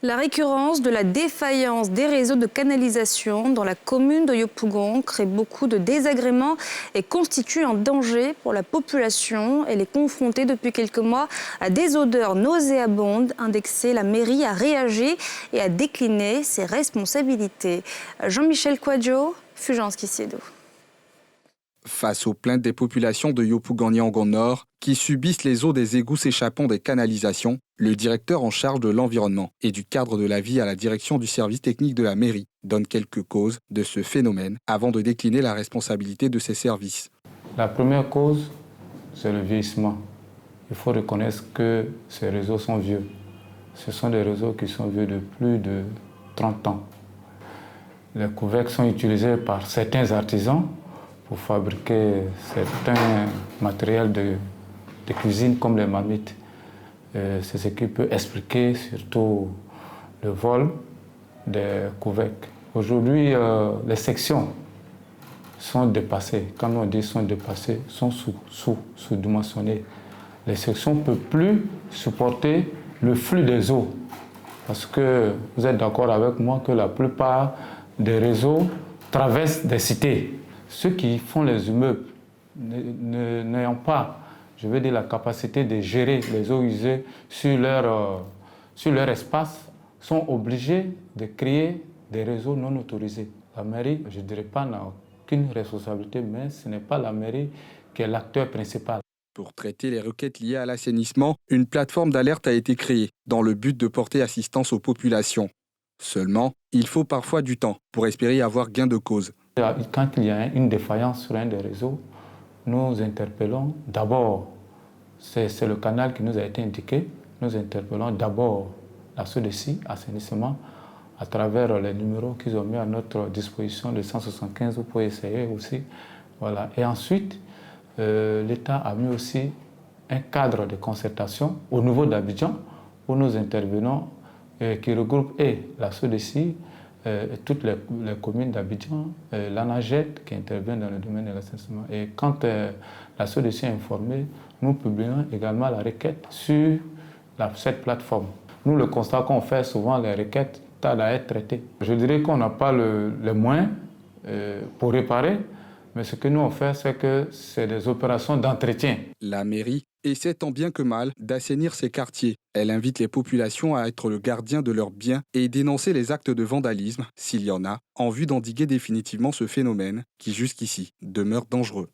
La récurrence de la défaillance des réseaux de canalisation dans la commune de Yopougon crée beaucoup de désagréments et constitue un danger pour la population. Elle est confrontée depuis quelques mois à des odeurs nauséabondes. Indexée, la mairie a réagi et a décliné ses responsabilités. Jean-Michel Kouadio, Fulgence Kissédo. Face aux plaintes des populations de Yopougon-Niangon Nord qui subissent les eaux des égouts s'échappant des canalisations, le directeur en charge de l'environnement et du cadre de la vie à la direction du service technique de la mairie donne quelques causes de ce phénomène avant de décliner la responsabilité de ces services. La première cause, c'est le vieillissement. Il faut reconnaître que ces réseaux sont vieux. Ce sont des réseaux qui sont vieux de plus de 30 ans. Les couvercles sont utilisés par certains artisans pour fabriquer certains matériels de cuisine comme les marmites. C'est ce qui peut expliquer surtout le vol des couvercles. Aujourd'hui, les sections sont dépassées. Quand on dit sont dépassées, sont sous-dimensionnées. Les sections ne peuvent plus supporter le flux des eaux. Parce que vous êtes d'accord avec moi que la plupart des réseaux traversent des cités. Ceux qui font les immeubles, n'ayant pas, je veux dire, la capacité de gérer les eaux usées sur leur espace, sont obligés de créer des réseaux non autorisés. La mairie, je ne dirais pas, n'a aucune responsabilité, mais ce n'est pas la mairie qui est l'acteur principal. Pour traiter les requêtes liées à l'assainissement, une plateforme d'alerte a été créée dans le but de porter assistance aux populations. Seulement, il faut parfois du temps pour espérer avoir gain de cause. Quand il y a une défaillance sur un des réseaux, nous interpellons d'abord, c'est le canal qui nous a été indiqué, nous interpellons d'abord la SODECI, assainissement, à travers les numéros qu'ils ont mis à notre disposition de 175 pour essayer aussi. Voilà. Et ensuite, l'État a mis aussi un cadre de concertation au niveau d'Abidjan où nous intervenons qui regroupe la SODECI, toutes les communes d'Abidjan, l'ANAGED qui intervient dans le domaine de l'assainissement. Et quand la SODECI est informée, nous publions également la requête sur cette plateforme. Nous, le constat qu'on fait souvent, les requêtes tardent à être traitées. Je dirais qu'on n'a pas les moyens pour réparer, mais ce que nous on fait, c'est que c'est des opérations d'entretien. La mairie essaie tant bien que mal d'assainir ses quartiers. Elle invite les populations à être le gardien de leurs biens et dénoncer les actes de vandalisme, s'il y en a, en vue d'endiguer définitivement ce phénomène qui jusqu'ici demeure dangereux.